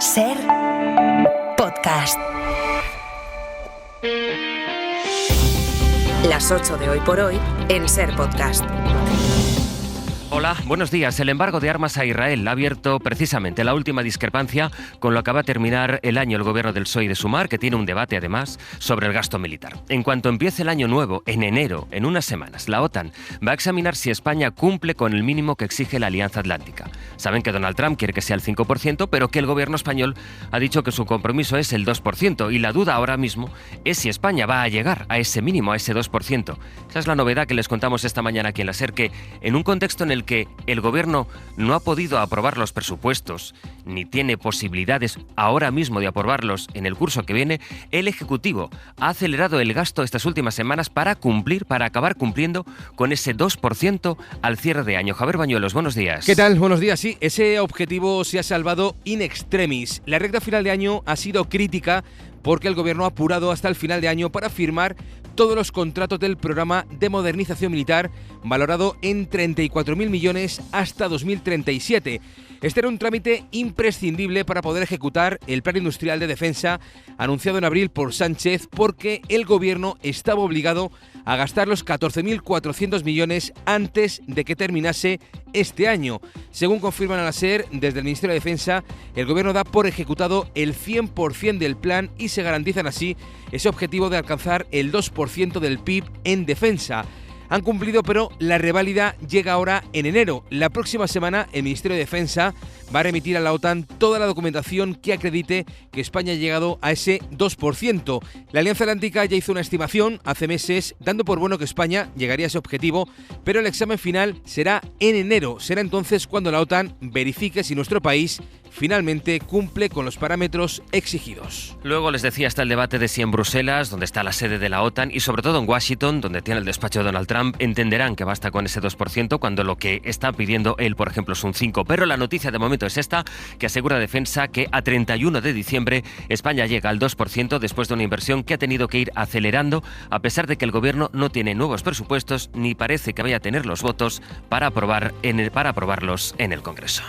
Ser Podcast. Las 8 de Hoy por Hoy en Ser Podcast. Hola, buenos días. El embargo de armas a Israel ha abierto precisamente la última discrepancia con lo que va a terminar el año el gobierno del PSOE y de Sumar, que tiene un debate además sobre el gasto militar. En cuanto empiece el año nuevo, en enero, en unas semanas, la OTAN va a examinar si España cumple con el mínimo que exige la Alianza Atlántica. Saben que Donald Trump quiere que sea el 5%, pero que el gobierno español ha dicho que su compromiso es el 2%, y la duda ahora mismo es si España va a llegar a ese mínimo, a ese 2%. Esa es la novedad que les contamos esta mañana aquí en la SER, que en un contexto en el que el gobierno no ha podido aprobar los presupuestos, ni tiene posibilidades ahora mismo de aprobarlos en el curso que viene, el Ejecutivo ha acelerado el gasto estas últimas semanas para acabar cumpliendo con ese 2% al cierre de año. Javier Bañuelos, buenos días. ¿Qué tal? Buenos días. Sí, ese objetivo se ha salvado in extremis. La recta final de año ha sido crítica porque el gobierno ha apurado hasta el final de año para firmar todos los contratos del programa de modernización militar, valorado en 34.000 millones hasta 2037. Este era un trámite imprescindible para poder ejecutar el Plan Industrial de Defensa anunciado en abril por Sánchez, porque el gobierno estaba obligado a gastar los 14.400 millones antes de que terminase este año. Según confirman a la SER, desde el Ministerio de Defensa, el gobierno da por ejecutado el 100% del plan y se garantizan así ese objetivo de alcanzar el 2% del PIB en defensa. Han cumplido, pero la reválida llega ahora en enero. La próxima semana el Ministerio de Defensa va a remitir a la OTAN toda la documentación que acredite que España ha llegado a ese 2%. La Alianza Atlántica ya hizo una estimación hace meses, dando por bueno que España llegaría a ese objetivo, pero el examen final será en enero. Será entonces cuando la OTAN verifique si nuestro país finalmente cumple con los parámetros exigidos. Luego les decía, está el debate de si en Bruselas, donde está la sede de la OTAN, y sobre todo en Washington, donde tiene el despacho de Donald Trump, entenderán que basta con ese 2% cuando lo que está pidiendo él, por ejemplo, es un 5%. Pero la noticia de momento es esta, que asegura Defensa que a 31 de diciembre España llega al 2% después de una inversión que ha tenido que ir acelerando, a pesar de que el gobierno no tiene nuevos presupuestos ni parece que vaya a tener los votos para aprobarlos en el Congreso.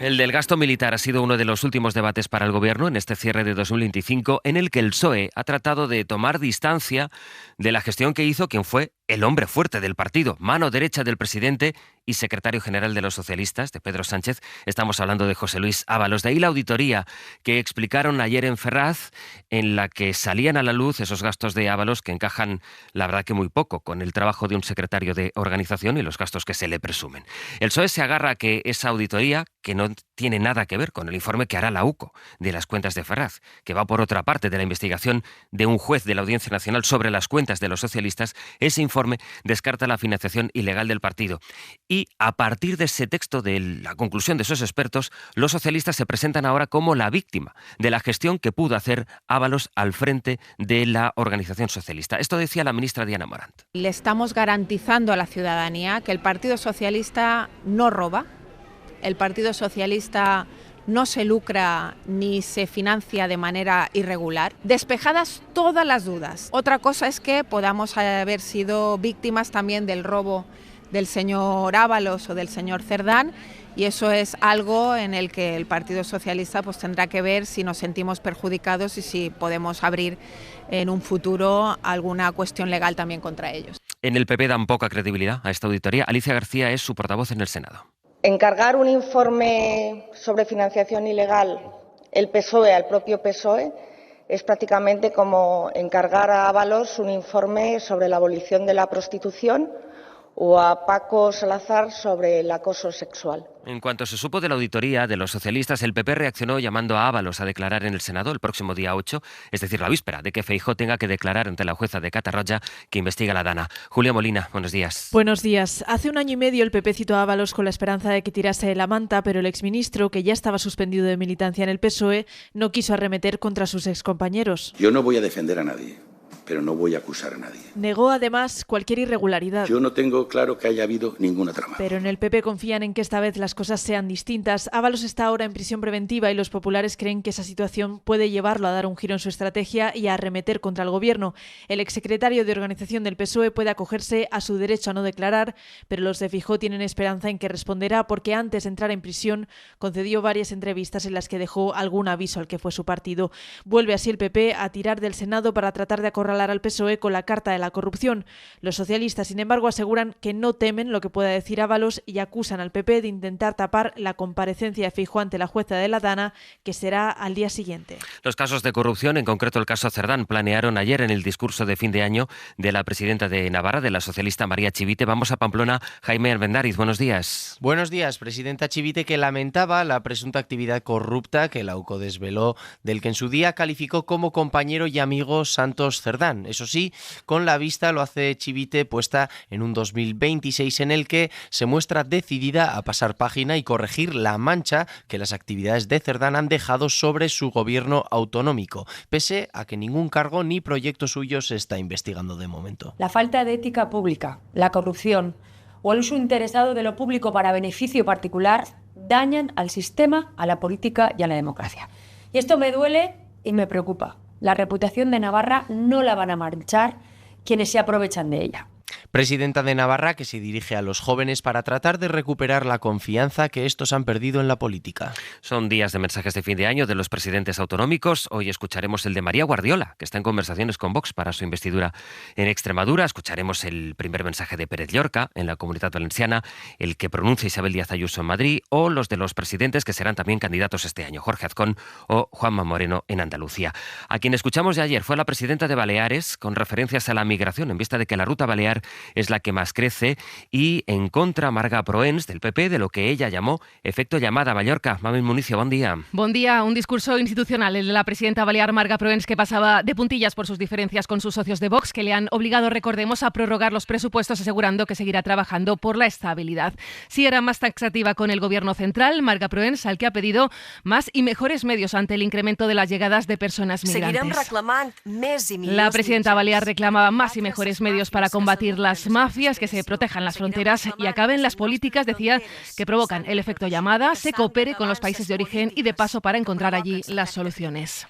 El del gasto militar ha sido uno de los últimos debates para el gobierno en este cierre de 2025, en el que el PSOE ha tratado de tomar distancia de la gestión que hizo quien fue el hombre fuerte del partido, mano derecha del presidente y secretario general de los socialistas, de Pedro Sánchez. Estamos hablando de José Luis Ábalos. De ahí la auditoría que explicaron ayer en Ferraz, en la que salían a la luz esos gastos de Ábalos que encajan, la verdad, que muy poco con el trabajo de un secretario de organización y los gastos que se le presumen. El PSOE se agarra a que esa auditoría, que no tiene nada que ver con el informe que hará la UCO de las cuentas de Ferraz, que va por otra parte de la investigación de un juez de la Audiencia Nacional sobre las cuentas de los socialistas, ese informe descarta la financiación ilegal del partido. Y a partir de ese texto, de la conclusión de esos expertos, los socialistas se presentan ahora como la víctima de la gestión que pudo hacer Ábalos al frente de la organización socialista. Esto decía la ministra Diana Morant. Le estamos garantizando a la ciudadanía que el Partido Socialista no roba, el Partido Socialista no se lucra ni se financia de manera irregular. Despejadas todas las dudas. Otra cosa es que podamos haber sido víctimas también del robo del señor Ábalos o del señor Cerdán, y eso es algo en el que el Partido Socialista pues tendrá que ver si nos sentimos perjudicados y si podemos abrir en un futuro alguna cuestión legal también contra ellos. En el PP dan poca credibilidad a esta auditoría. Alicia García es su portavoz en el Senado. Encargar un informe sobre financiación ilegal el PSOE al propio PSOE es prácticamente como encargar a Ábalos un informe sobre la abolición de la prostitución o a Paco Salazar sobre el acoso sexual. En cuanto se supo de la auditoría de los socialistas, el PP reaccionó llamando a Ábalos a declarar en el Senado el próximo día 8, es decir, la víspera de que Feijóo tenga que declarar ante la jueza de Catarroja que investiga la Dana. Julia Molina, buenos días. Buenos días. Hace un año y medio el PP citó a Ábalos con la esperanza de que tirase la manta, pero el exministro, que ya estaba suspendido de militancia en el PSOE, no quiso arremeter contra sus excompañeros. Yo no voy a defender a nadie, pero no voy a acusar a nadie. Negó además cualquier irregularidad. Yo no tengo claro que haya habido ninguna trama. Pero en el PP confían en que esta vez las cosas sean distintas. Ábalos está ahora en prisión preventiva y los populares creen que esa situación puede llevarlo a dar un giro en su estrategia y a arremeter contra el gobierno. El exsecretario de Organización del PSOE puede acogerse a su derecho a no declarar, pero los de Feijóo tienen esperanza en que responderá porque antes de entrar en prisión concedió varias entrevistas en las que dejó algún aviso al que fue su partido. Vuelve así el PP a tirar del Senado para tratar de acorralar al PSOE con la carta de la corrupción. Los socialistas, sin embargo, aseguran que no temen lo que pueda decir Ábalos y acusan al PP de intentar tapar la comparecencia de Feijóo ante la jueza de la Dana, que será al día siguiente. Los casos de corrupción, en concreto el caso Cerdán, planearon ayer en el discurso de fin de año de la presidenta de Navarra, de la socialista María Chivite. Vamos a Pamplona. Jaime Arbendáriz, buenos días. Buenos días, presidenta Chivite, que lamentaba la presunta actividad corrupta que la UCO desveló, del que en su día calificó como compañero y amigo Santos Cerdán. Eso sí, con la vista lo hace Chivite puesta en un 2026 en el que se muestra decidida a pasar página y corregir la mancha que las actividades de Cerdán han dejado sobre su gobierno autonómico, pese a que ningún cargo ni proyecto suyo se está investigando de momento. La falta de ética pública, la corrupción o el uso interesado de lo público para beneficio particular dañan al sistema, a la política y a la democracia. Y esto me duele y me preocupa. La reputación de Navarra no la van a manchar quienes se aprovechan de ella. Presidenta de Navarra que se dirige a los jóvenes para tratar de recuperar la confianza que estos han perdido en la política. Son días de mensajes de fin de año de los presidentes autonómicos. Hoy escucharemos el de María Guardiola, que está en conversaciones con Vox para su investidura en Extremadura. Escucharemos el primer mensaje de Pérez Llorca en la Comunidad Valenciana, el que pronuncia Isabel Díaz Ayuso en Madrid, o los de los presidentes que serán también candidatos este año, Jorge Azcón o Juanma Moreno en Andalucía. A quien escuchamos de ayer fue la presidenta de Baleares, con referencias a la migración, en vista de que la ruta balear es la que más crece, y en contra Marga Proens del PP de lo que ella llamó efecto llamada. Mallorca. Mamen Municio, buen día. Buen día. Un discurso institucional, el de la presidenta balear Marga Proens, que pasaba de puntillas por sus diferencias con sus socios de Vox, que le han obligado, recordemos, a prorrogar los presupuestos, asegurando que seguirá trabajando por la estabilidad. Sí era más taxativa con el gobierno central, Marga Proens, al que ha pedido más y mejores medios ante el incremento de las llegadas de personas migrantes. La presidenta balear reclamaba más y mejores medios para combatir las mafias, que se protejan las fronteras y acaben las políticas, decía, que provocan el efecto llamada, se coopere con los países de origen y de paso para encontrar allí las soluciones.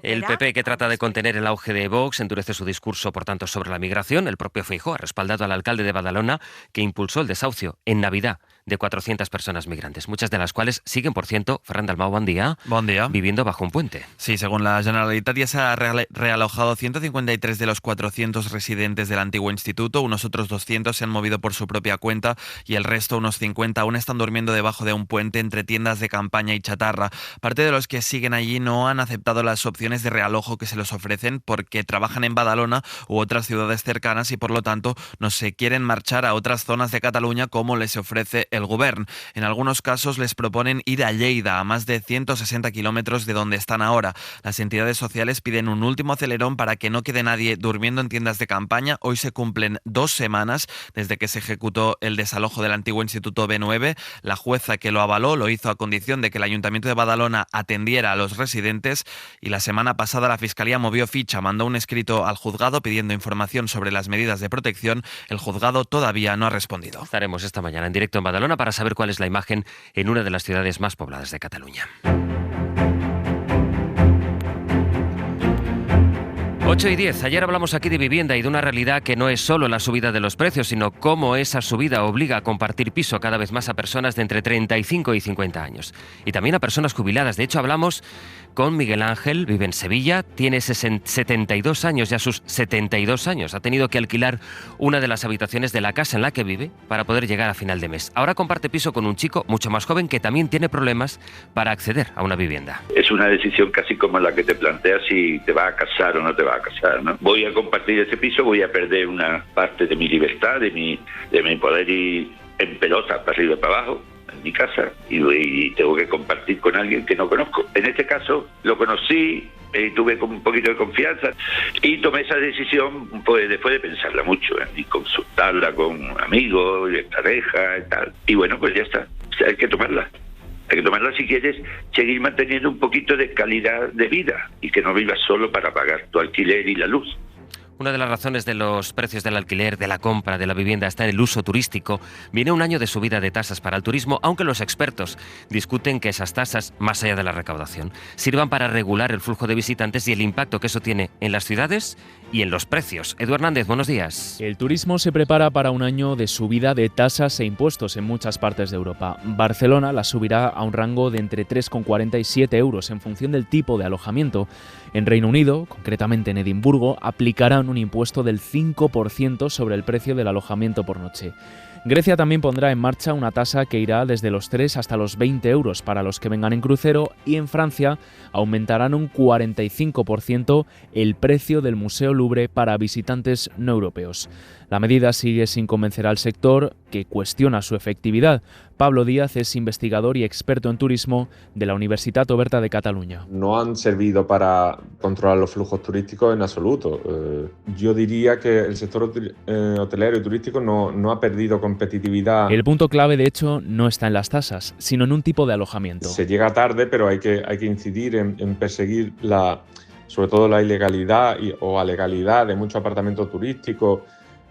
El PP, que trata de contener el auge de Vox, endurece su discurso, por tanto, sobre la migración. El propio Feijóo ha respaldado al alcalde de Badalona, que impulsó el desahucio en Navidad de 400 personas migrantes, muchas de las cuales siguen, por cierto, Ferran Dalmau, buen día, viviendo bajo un puente. Sí, según la Generalitat ya se ha realojado 153 de los 400 residentes del antiguo instituto, unos otros 200 se han movido por su propia cuenta y el resto, unos 50, aún están durmiendo debajo de un puente entre tiendas de campaña y chatarra. Parte de los que siguen allí no han aceptado las opciones de realojo que se les ofrecen porque trabajan en Badalona u otras ciudades cercanas y por lo tanto no se quieren marchar a otras zonas de Cataluña como les ofrece el Govern. En algunos casos les proponen ir a Lleida, a más de 160 kilómetros de donde están ahora. Las entidades sociales piden un último acelerón para que no quede nadie durmiendo en tiendas de campaña. Hoy se cumplen 2 semanas desde que se ejecutó el desalojo del antiguo Instituto B9. La jueza que lo avaló lo hizo a condición de que el Ayuntamiento de Badalona atendiera a los residentes y la semana pasada la Fiscalía movió ficha, mandó un escrito al juzgado pidiendo información sobre las medidas de protección. El juzgado todavía no ha respondido. Estaremos esta mañana en directo en Badalona para saber cuál es la imagen en una de las ciudades más pobladas de Cataluña. 8:10. Ayer hablamos aquí de vivienda y de una realidad que no es solo la subida de los precios, sino cómo esa subida obliga a compartir piso cada vez más a personas de entre 35 y 50 años. Y también a personas jubiladas. De hecho, hablamos con Miguel Ángel, vive en Sevilla, tiene 72 años, ya sus 72 años. Ha tenido que alquilar una de las habitaciones de la casa en la que vive para poder llegar a final de mes. Ahora comparte piso con un chico mucho más joven que también tiene problemas para acceder a una vivienda. Es una decisión casi como la que te planteas si te vas a casar o no te vas a casar, ¿no? Voy a compartir ese piso, voy a perder una parte de mi libertad, de mi poder ir en pelota para arriba y para abajo en mi casa y tengo que compartir con alguien que no conozco. En este caso lo conocí, tuve un poquito de confianza y tomé esa decisión pues después de pensarla mucho y consultarla con amigos, pareja y tal. Y bueno, pues ya está, o sea, hay que tomarla. Hay que tomarla si quieres seguir manteniendo un poquito de calidad de vida y que no vivas solo para pagar tu alquiler y la luz. Una de las razones de los precios del alquiler, de la compra, de la vivienda está en el uso turístico. Viene un año de subida de tasas para el turismo, aunque los expertos discuten que esas tasas, más allá de la recaudación, sirvan para regular el flujo de visitantes y el impacto que eso tiene en las ciudades y en los precios. Edu Hernández, buenos días. El turismo se prepara para un año de subida de tasas e impuestos en muchas partes de Europa. Barcelona la subirá a un rango de entre 3,40 y 7 euros en función del tipo de alojamiento. En Reino Unido, concretamente en Edimburgo, aplicarán un impuesto del 5% sobre el precio del alojamiento por noche. Grecia también pondrá en marcha una tasa que irá desde los 3 hasta los 20 euros para los que vengan en crucero, y en Francia aumentarán un 45% el precio del Museo Louvre para visitantes no europeos. La medida sigue sin convencer al sector, que cuestiona su efectividad. Pablo Díaz es investigador y experto en turismo de la Universitat Oberta de Cataluña. No han servido para controlar los flujos turísticos en absoluto. Yo diría que el sector hotelero y turístico no ha perdido competitividad. El punto clave, de hecho, no está en las tasas, sino en un tipo de alojamiento. Se llega tarde, pero hay que incidir en perseguir sobre todo la ilegalidad o alegalidad de muchos apartamentos turísticos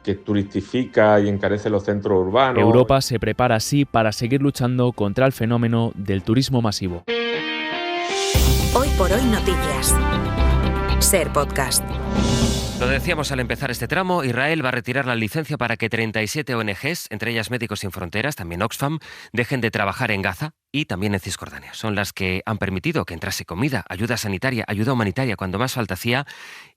que turistifica y encarece los centros urbanos. Europa se prepara así para seguir luchando contra el fenómeno del turismo masivo. Hoy por hoy noticias. Ser Podcast. Lo decíamos al empezar este tramo, Israel va a retirar la licencia para que 37 ONGs, entre ellas Médicos Sin Fronteras, también Oxfam, dejen de trabajar en Gaza y también en Cisjordania. Son las que han permitido que entrase comida, ayuda sanitaria, ayuda humanitaria cuando más falta hacía,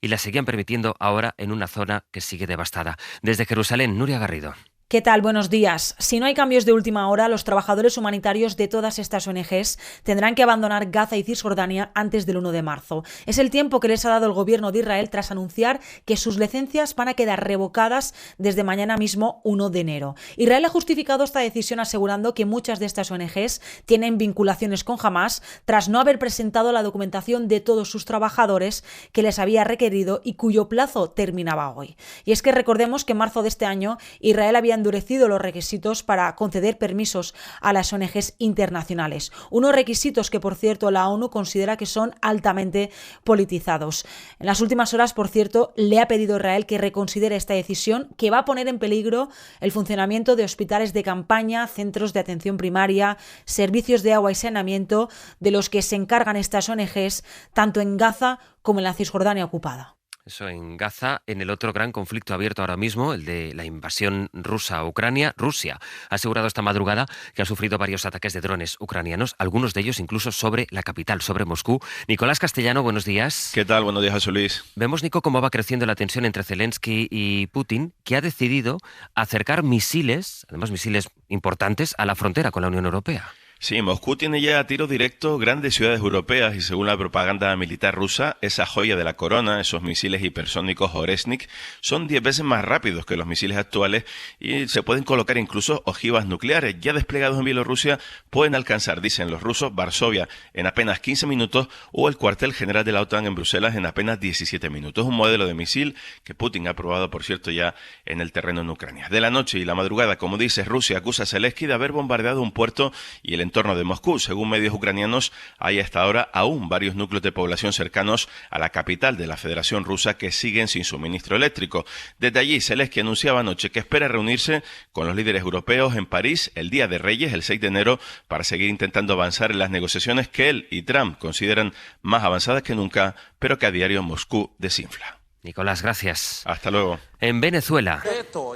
y la seguían permitiendo ahora en una zona que sigue devastada. Desde Jerusalén, Nuria Garrido. ¿Qué tal? Buenos días. Si no hay cambios de última hora, los trabajadores humanitarios de todas estas ONGs tendrán que abandonar Gaza y Cisjordania antes del 1 de marzo. Es el tiempo que les ha dado el gobierno de Israel tras anunciar que sus licencias van a quedar revocadas desde mañana mismo, 1 de enero. Israel ha justificado esta decisión asegurando que muchas de estas ONGs tienen vinculaciones con Hamás tras no haber presentado la documentación de todos sus trabajadores que les había requerido y cuyo plazo terminaba hoy. Y es que recordemos que en marzo de este año Israel había endurecido los requisitos para conceder permisos a las ONGs internacionales. Unos requisitos que, por cierto, la ONU considera que son altamente politizados. En las últimas horas, por cierto, le ha pedido a Israel que reconsidere esta decisión, que va a poner en peligro el funcionamiento de hospitales de campaña, centros de atención primaria, servicios de agua y saneamiento de los que se encargan estas ONGs, tanto en Gaza como en la Cisjordania ocupada. Eso en Gaza, en el otro gran conflicto abierto ahora mismo, el de la invasión rusa a Ucrania. Rusia ha asegurado esta madrugada que ha sufrido varios ataques de drones ucranianos, algunos de ellos incluso sobre la capital, sobre Moscú. Nicolás Castellano, buenos días. ¿Qué tal? Buenos días, José Luis. Vemos, Nico, cómo va creciendo la tensión entre Zelensky y Putin, que ha decidido acercar misiles, además misiles importantes, a la frontera con la Unión Europea. Sí, Moscú tiene ya a tiro directo grandes ciudades europeas y, según la propaganda militar rusa, esa joya de la corona, esos misiles hipersónicos Oresnik, son 10 veces más rápidos que los misiles actuales y se pueden colocar incluso ojivas nucleares. Ya desplegados en Bielorrusia pueden alcanzar, dicen los rusos, Varsovia en apenas 15 minutos o el cuartel general de la OTAN en Bruselas en apenas 17 minutos. Un modelo de misil que Putin ha probado, por cierto, ya en el terreno en Ucrania. De la noche y la madrugada, como dices, Rusia acusa a Zelensky de haber bombardeado un puerto y el entorno de Moscú. Según medios ucranianos, hay hasta ahora aún varios núcleos de población cercanos a la capital de la Federación Rusa que siguen sin suministro eléctrico. Desde allí, Zelensky anunciaba anoche que espera reunirse con los líderes europeos en París el Día de Reyes, el 6 de enero, para seguir intentando avanzar en las negociaciones que él y Trump consideran más avanzadas que nunca, pero que a diario Moscú desinfla. Nicolás, gracias. Hasta luego. En Venezuela.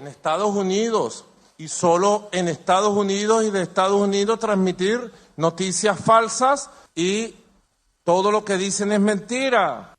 En Estados Unidos. Y solo en Estados Unidos y de Estados Unidos transmitir noticias falsas y todo lo que dicen es mentira.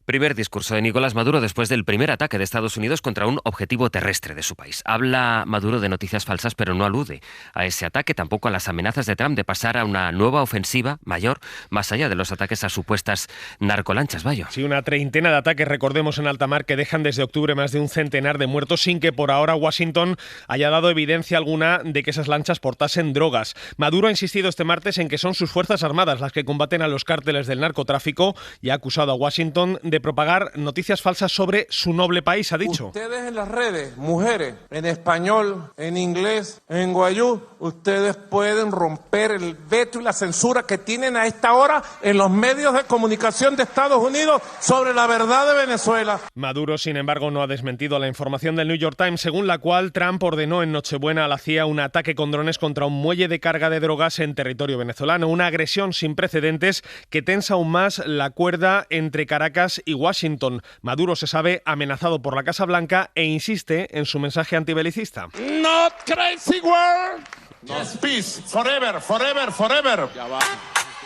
Primer discurso de Nicolás Maduro después del primer ataque de Estados Unidos contra un objetivo terrestre de su país. Habla Maduro de noticias falsas, pero no alude a ese ataque, tampoco a las amenazas de Trump de pasar a una nueva ofensiva mayor, más allá de los ataques a supuestas narcolanchas. Bayo. Sí, una treintena de ataques, recordemos, en alta mar que dejan desde octubre más de un centenar de muertos sin que por ahora Washington haya dado evidencia alguna de que esas lanchas portasen drogas. Maduro ha insistido este martes en que son sus fuerzas armadas las que combaten a los cárteles del narcotráfico y ha acusado a Washington de propagar noticias falsas sobre su noble país, ha dicho. Ustedes en las redes, mujeres, en español, en inglés, en guayú, ustedes pueden romper el veto y la censura que tienen a esta hora en los medios de comunicación de Estados Unidos sobre la verdad de Venezuela. Maduro, sin embargo, no ha desmentido la información del New York Times, según la cual Trump ordenó en Nochebuena a la CIA un ataque con drones contra un muelle de carga de drogas en territorio venezolano, una agresión sin precedentes que tensa aún más la cuerda entre Caracas y Washington. Maduro se sabe amenazado por la Casa Blanca e insiste en su mensaje antibelicista. Not crazy world. Yes, peace, forever, forever, forever.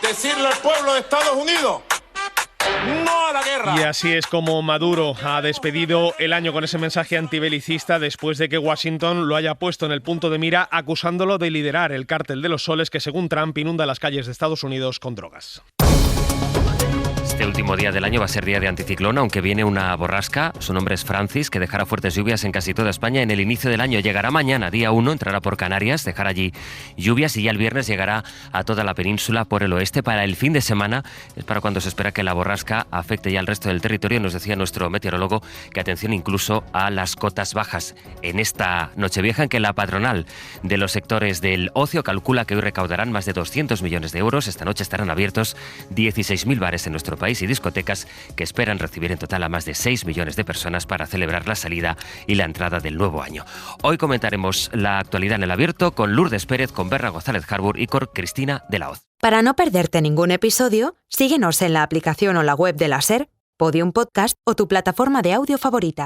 Decirle al pueblo de Estados Unidos, no a la guerra. Y así es como Maduro ha despedido el año con ese mensaje antibelicista después de que Washington lo haya puesto en el punto de mira, acusándolo de liderar el cártel de los soles que, según Trump, inunda las calles de Estados Unidos con drogas. Este último día del año va a ser día de anticiclón, aunque viene una borrasca, su nombre es Francis, que dejará fuertes lluvias en casi toda España en el inicio del año. Llegará mañana, día 1, entrará por Canarias, dejará allí lluvias y ya el viernes llegará a toda la península por el oeste. Para el fin de semana es para cuando se espera que la borrasca afecte ya al resto del territorio. Nos decía nuestro meteorólogo que atención incluso a las cotas bajas en esta Nochevieja, en que la patronal de los sectores del ocio calcula que hoy recaudarán más de 200 millones de euros. Esta noche estarán abiertos 16.000 bares en nuestro país y discotecas que esperan recibir en total a más de 6 millones de personas para celebrar la salida y la entrada del nuevo año. Hoy comentaremos la actualidad en el abierto con Lourdes Pérez, con Berra González Harbour y con Cristina de la Hoz. Para no perderte ningún episodio, síguenos en la aplicación o la web de la SER, Podium Podcast o tu plataforma de audio favorita.